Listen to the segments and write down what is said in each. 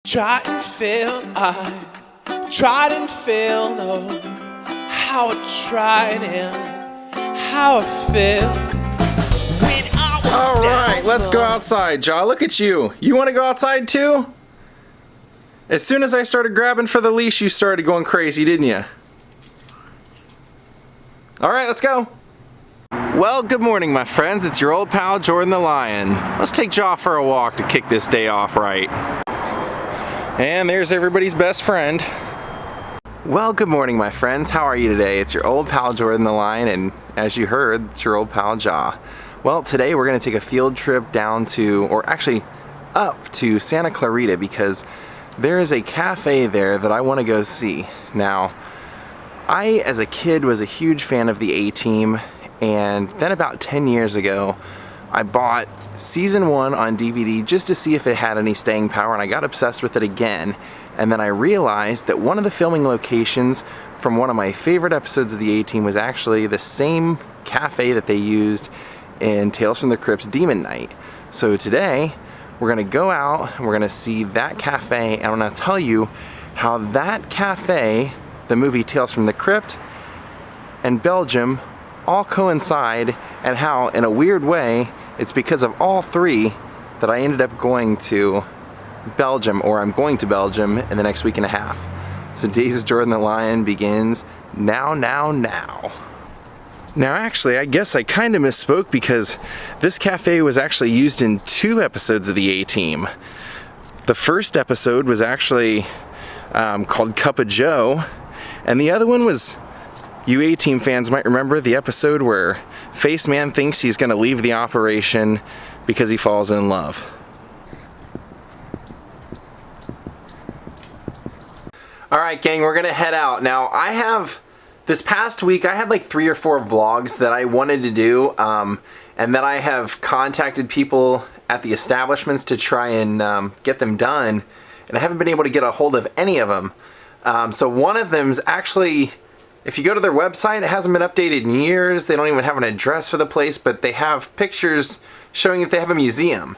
Tried and failed, I tried and failed, oh, how I tried and how I failed. When I was all right, let's go outside, Jaw. Look at you. You want to go outside too? As soon as I started grabbing for the leash, you started going crazy, didn't you? All right, let's go. Well, good morning, my friends. It's your old pal, Jordan the Lion. Let's take Jaw for a walk to kick this day off right. And there's everybody's best friend. Well, good morning, my friends. How are you today? It's your old pal, Jordan the Lion, and as you heard, it's your old pal, Jaw. Well, today we're gonna take a field trip down to, or actually up to Santa Clarita, because there is a cafe there that I wanna go see. Now, I, as a kid, was a huge fan of the A-Team, and then about 10 years ago, I bought season 1 on DVD just to see if it had any staying power, and I got obsessed with it again. And then I realized that one of the filming locations from one of my favorite episodes of the A-Team was actually the same cafe that they used in Tales from the Crypt's Demon Knight. So today, we're gonna go out, and we're gonna see that cafe, and I'm gonna tell you how that cafe, the movie Tales from the Crypt, and Belgium all coincide, and how, in a weird way, it's because of all three that I ended up going to Belgium, or I'm going to Belgium in the next week and a half. So Daze with Jordan the Lion begins now. Now actually, I guess I kind of misspoke, because this cafe was actually used in 2 episodes of the A-Team. The first episode was actually called Cup of Joe, and the other one was, you A-Team fans might remember, the episode where Face Man thinks he's going to leave the operation because he falls in love. Alright gang, we're going to head out. Now this past week I had like 3 or 4 vlogs that I wanted to do, and that I have contacted people at the establishments to try and get them done, and I haven't been able to get a hold of any of them. So one of them's actually, if you go to their website, it hasn't been updated in years. They don't even have an address for the place, but they have pictures showing that they have a museum.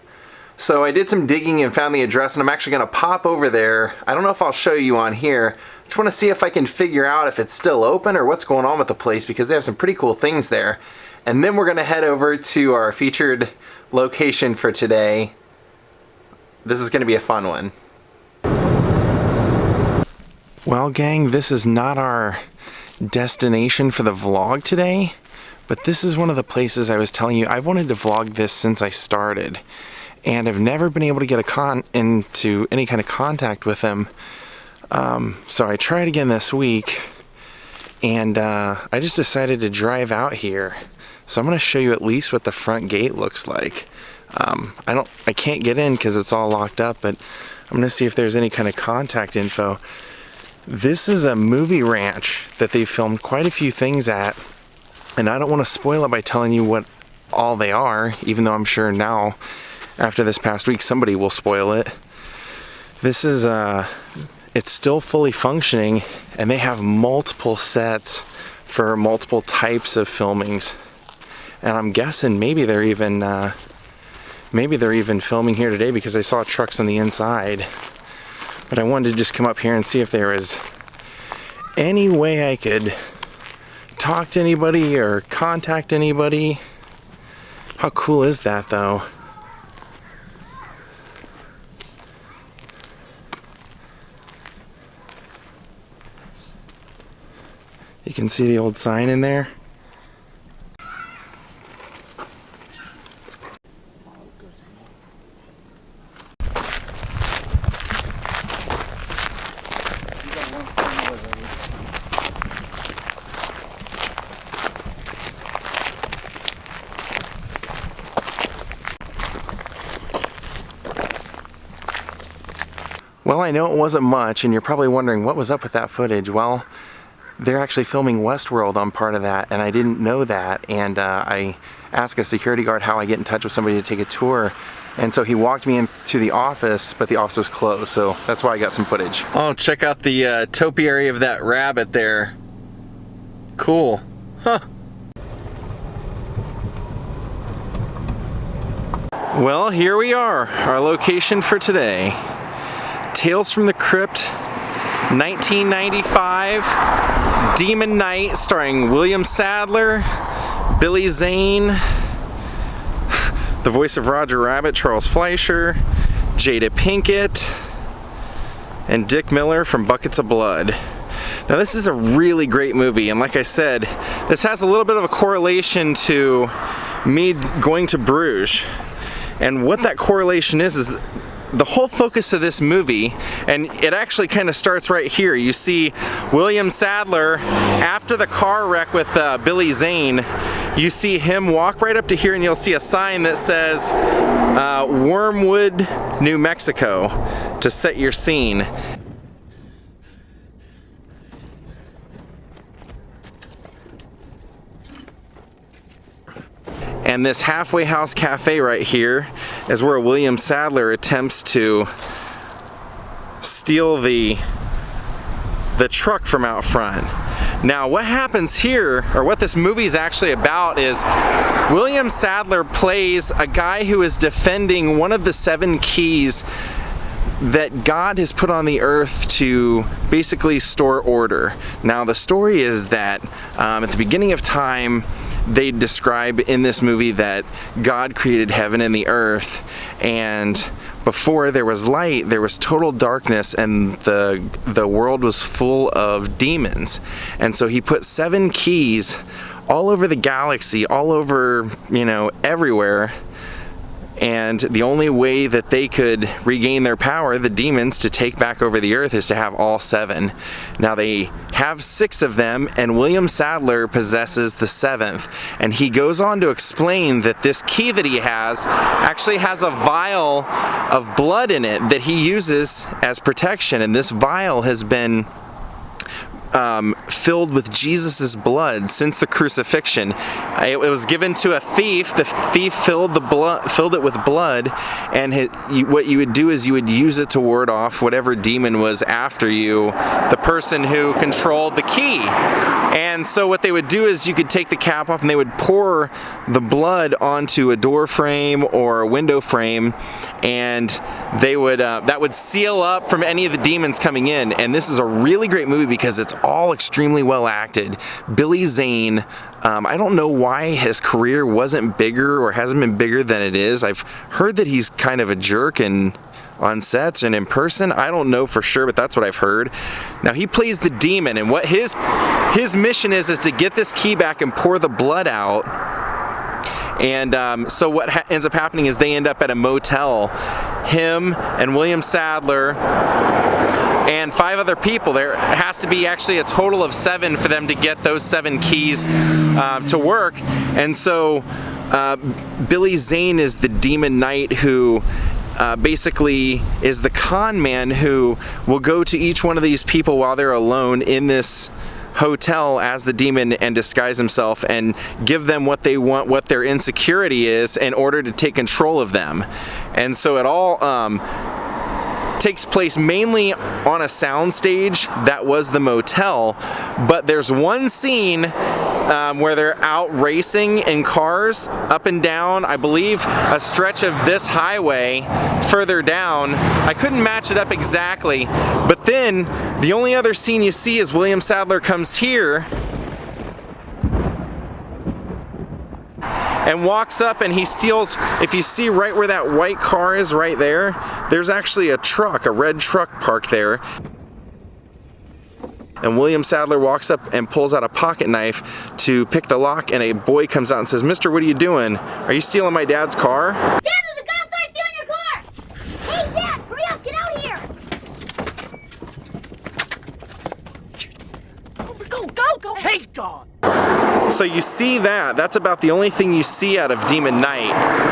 So I did some digging and found the address, and I'm actually going to pop over there. I don't know if I'll show you on here. I just want to see if I can figure out if it's still open or what's going on with the place, because they have some pretty cool things there. And then we're going to head over to our featured location for today. This is going to be a fun one. Well, gang, this is not our destination for the vlog today, but this is one of the places I was telling you I've wanted to vlog this since I started, and I've never been able to get into any kind of contact with them. So I tried again this week, and I just decided to drive out here. So I'm going to show you at least what the front gate looks like. I can't get in because it's all locked up, but I'm going to see if there's any kind of contact info. This is a movie ranch that they filmed quite a few things at, and I don't want to spoil it by telling you what all they are, even though I'm sure now, after this past week, somebody will spoil it. This is, it's still fully functioning, and they have multiple sets for multiple types of filmings. And I'm guessing maybe they're even filming here today, because I saw trucks on the inside. But I wanted to just come up here and see if there was any way I could talk to anybody or contact anybody. How cool is that, though? You can see the old sign in there. Well, I know it wasn't much, and you're probably wondering what was up with that footage. Well, they're actually filming Westworld on part of that, and I didn't know that, and I asked a security guard how I get in touch with somebody to take a tour, and so he walked me into the office, but the office was closed, so that's why I got some footage. Oh, check out the topiary of that rabbit there. Cool. Huh. Well, here we are, our location for today. Tales from the Crypt, 1995, Demon Knight, starring William Sadler, Billy Zane, the voice of Roger Rabbit, Charles Fleischer, Jada Pinkett, and Dick Miller from Buckets of Blood. Now this is a really great movie, and like I said, this has a little bit of a correlation to me going to Bruges. And what that correlation is the whole focus of this movie, and it actually kind of starts right here. You see William Sadler, after the car wreck with Billy Zane, you see him walk right up to here and you'll see a sign that says Wormwood, New Mexico, to set your scene. And this halfway house cafe right here is where William Sadler attempts to steal the truck from out front. Now what happens here, or what this movie is actually about, is William Sadler plays a guy who is defending one of the 7 keys that God has put on the earth to basically store order. Now the story is that at the beginning of time, they describe in this movie that God created heaven and the earth, and before there was light, there was total darkness, and the world was full of demons. And so he put 7 keys all over the galaxy, all over, you know, everywhere. And the only way that they could regain their power, the demons, to take back over the earth, is to have all 7. Now they have 6 of them, and William Sadler possesses the 7th. And he goes on to explain that this key that he has actually has a vial of blood in it that he uses as protection. And this vial has been filled with Jesus's blood since the crucifixion. It was given to a thief. The thief filled it with blood, and what you would do is you would use it to ward off whatever demon was after you, the person who controlled the key. And so what they would do is you could take the cap off and they would pour the blood onto a door frame or a window frame, and they would that would seal up from any of the demons coming in. And this is a really great movie because it's all extremely well acted. Billy Zane, I don't know why his career wasn't bigger or hasn't been bigger than it is. I've heard that he's kind of a jerk on sets and in person. I don't know for sure, but that's what I've heard. Now he plays the demon, and what his mission is to get this key back and pour the blood out. And so what ends up happening is they end up at a motel. Him and William Sadler and 5 other people. There has to be actually a total of 7 for them to get those 7 keys to work. And so Billy Zane is the demon knight who basically is the con man who will go to each one of these people while they're alone in this hotel as the demon and disguise himself and give them what they want, what their insecurity is, in order to take control of them. And so it all takes place mainly on a sound stage that was the motel, but there's one scene where they're out racing in cars up and down, I believe, a stretch of this highway further down. I couldn't match it up exactly, but then the only other scene you see is William Sadler comes here and walks up and he steals, if you see right where that white car is right there, there's actually a truck, a red truck parked there. And William Sadler walks up and pulls out a pocket knife to pick the lock, and a boy comes out and says, "Mister, what are you doing? Are you stealing my dad's car?" Dad, there's a guy outside stealing your car! Hey, Dad, hurry up, get out here! Go! He's gone! So you see that's about the only thing you see out of Demon Knight.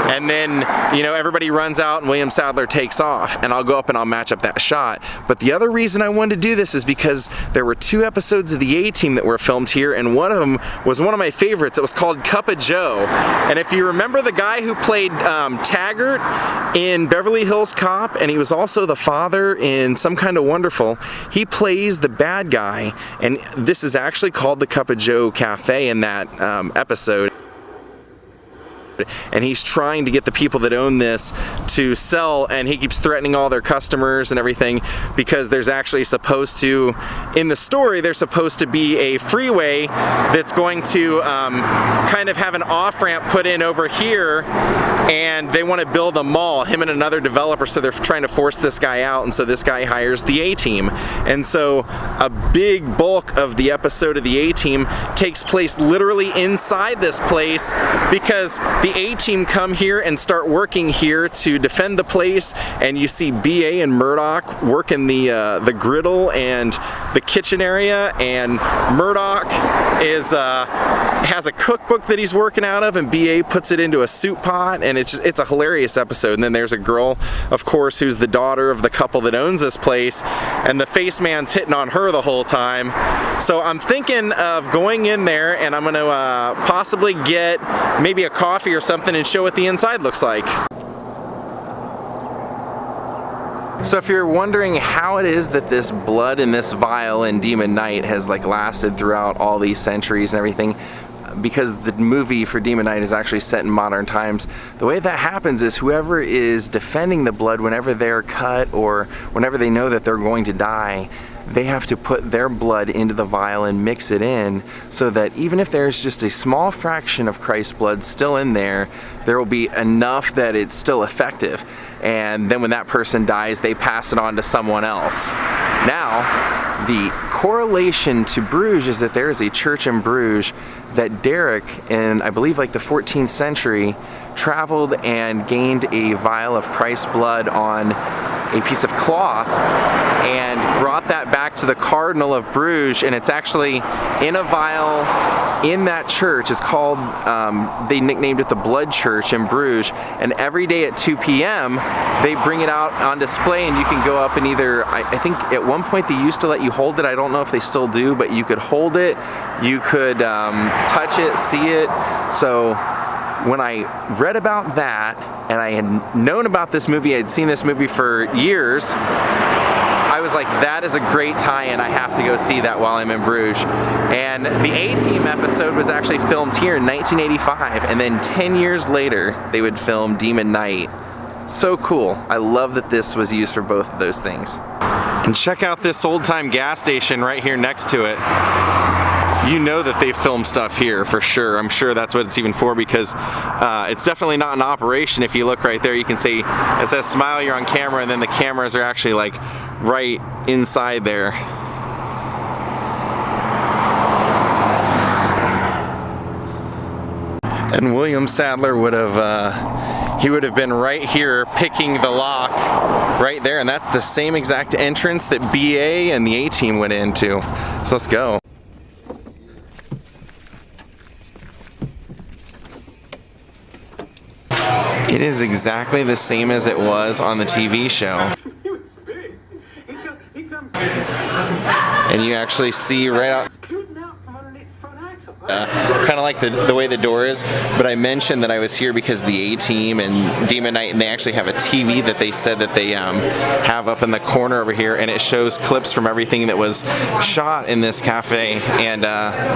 And then, you know, everybody runs out and William Sadler takes off, and I'll go up and I'll match up that shot. But the other reason I wanted to do this is because there were 2 episodes of the A-Team that were filmed here, and one of them was one of my favorites. It was called Cup of Joe. And if you remember the guy who played Taggart in Beverly Hills Cop, and he was also the father in Some Kind of Wonderful, he plays the bad guy, and this is actually called the Cup of Joe Cafe in that episode. and he's trying to get the people that own this to sell, and he keeps threatening all their customers and everything because there's actually supposed to, in the story, there's supposed to be a freeway that's going to kind of have an off-ramp put in over here, and they want to build a mall, him and another developer, so they're trying to force this guy out, and so this guy hires the A-Team. And so a big bulk of the episode of the A-Team takes place literally inside this place because the A-Team come here and start working here to defend the place, and you see BA and Murdoch working the griddle and the kitchen area, and Murdoch is has a cookbook that he's working out of, and BA puts it into a soup pot, and it's a hilarious episode. And then there's a girl, of course, who's the daughter of the couple that owns this place, and the face man's hitting on her the whole time. So I'm thinking of going in there, and I'm gonna possibly get maybe a coffee or something and show what the inside looks like. So if you're wondering how it is that this blood in this vial in Demon Knight has like lasted throughout all these centuries and everything, because the movie for Demon Knight is actually set in modern times, the way that happens is whoever is defending the blood, whenever they're cut or whenever they know that they're going to die, they have to put their blood into the vial and mix it in, so that even if there's just a small fraction of Christ's blood still in there, there will be enough that it's still effective. And then when that person dies, they pass it on to someone else. Now, the correlation to Bruges is that there is a church in Bruges that Derek, in I believe like the 14th century, traveled and gained a vial of Christ's blood on a piece of cloth and brought that back to the Cardinal of Bruges, and it's actually in a vial in that church. It's called, they nicknamed it the Blood Church in Bruges, and every day at 2 p.m. they bring it out on display, and you can go up and either, I think at one point they used to let you hold it, I don't know if they still do, but you could hold it, you could touch it, see it. So when I read about that, and I had known about this movie, I had seen this movie for years, I was like, that is a great tie-in, I have to go see that while I'm in Bruges. And the A-Team episode was actually filmed here in 1985, and then 10 years later, they would film Demon Knight. So cool. I love that this was used for both of those things. And check out this old-time gas station right here next to it. You know that they film stuff here for sure. I'm sure that's what it's even for, because it's definitely not in operation. If you look right there, you can see it says smile, you're on camera, and then the cameras are actually like right inside there. And William Sadler would have he would have been right here picking the lock right there, and that's the same exact entrance that BA and the A-Team went into. So let's go. It is exactly the same as it was on the TV show. And you actually see right out, kind of like the way the door is, but I mentioned that I was here because the A-Team and Demon Knight, and they actually have a TV that they said that they have up in the corner over here, and it shows clips from everything that was shot in this cafe, and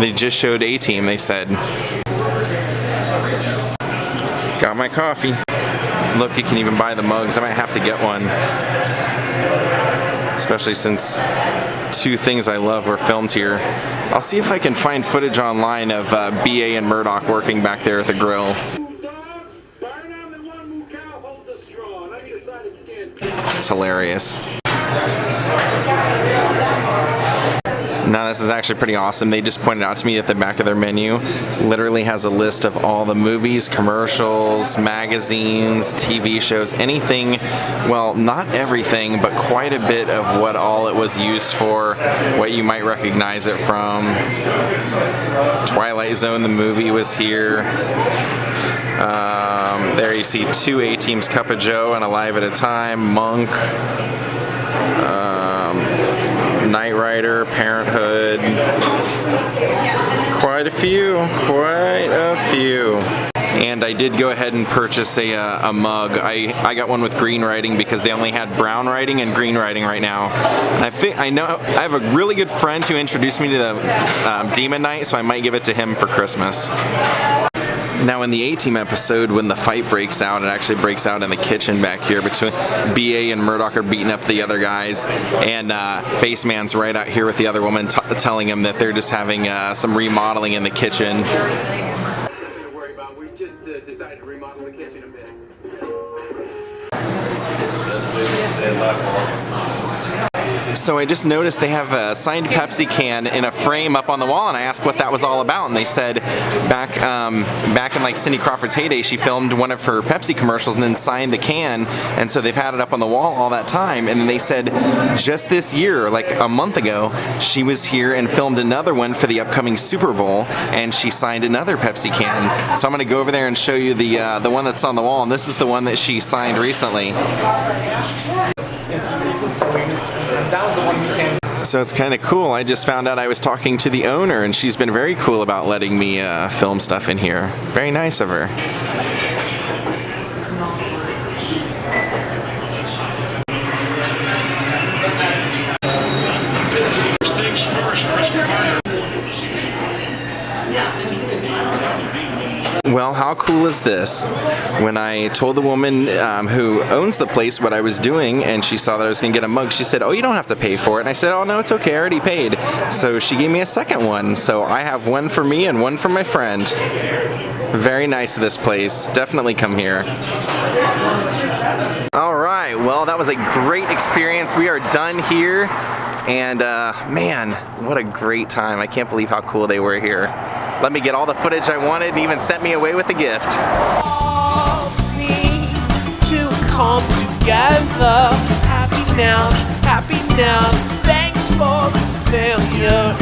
they just showed A-Team, they said. Got my coffee. Look, you can even buy the mugs. I might have to get one. Especially since two things I love were filmed here. I'll see if I can find footage online of BA and Murdoch working back there at the grill. It's hilarious. Now this is actually pretty awesome. They just pointed out to me that the back of their menu literally has a list of all the movies, commercials, magazines, TV shows, anything, well, not everything, but quite a bit of what all it was used for, what you might recognize it from. Twilight Zone, the movie, was here. There you see two A-Teams, Cup of Joe and Alive at a Time, Monk, Knight Rider, Parenthood, quite a few. And I did go ahead and purchase a mug. I got one with green writing because they only had brown writing and green writing right now. And I have a really good friend who introduced me to the Demon Knight, so I might give it to him for Christmas. Now in the A-Team episode, when the fight breaks out, it actually breaks out in the kitchen back here between BA and Murdoch are beating up the other guys, and Face Man's right out here with the other woman telling him that they're just having some remodeling in the kitchen. Nothing to worry about. We just decided to remodel the kitchen a bit. So I just noticed they have a signed Pepsi can in a frame up on the wall, and I asked what that was all about, and they said back in like Cindy Crawford's heyday, she filmed one of her Pepsi commercials and then signed the can, and so they've had it up on the wall all that time. And then they said just this year, like a month ago, she was here and filmed another one for the upcoming Super Bowl, and she signed another Pepsi can. So I'm gonna go over there and show you the one that's on the wall, and this is the one that she signed recently. That was the one who came. So it's kind of cool. I just found out I was talking to the owner, and she's been very cool about letting me film stuff in here. Very nice of her. Well, how cool is this? When I told the woman who owns the place what I was doing, and she saw that I was going to get a mug, she said, "Oh, you don't have to pay for it." And I said, "Oh, no, it's okay. I already paid." So she gave me a second one. So I have one for me and one for my friend. Very nice of this place. Definitely come here. All right. Well, that was a great experience. We are done here. And man, what a great time. I can't believe how cool they were here. Let me get all the footage I wanted and even sent me away with a gift. All seem to come together. Happy now, thanks for the failure.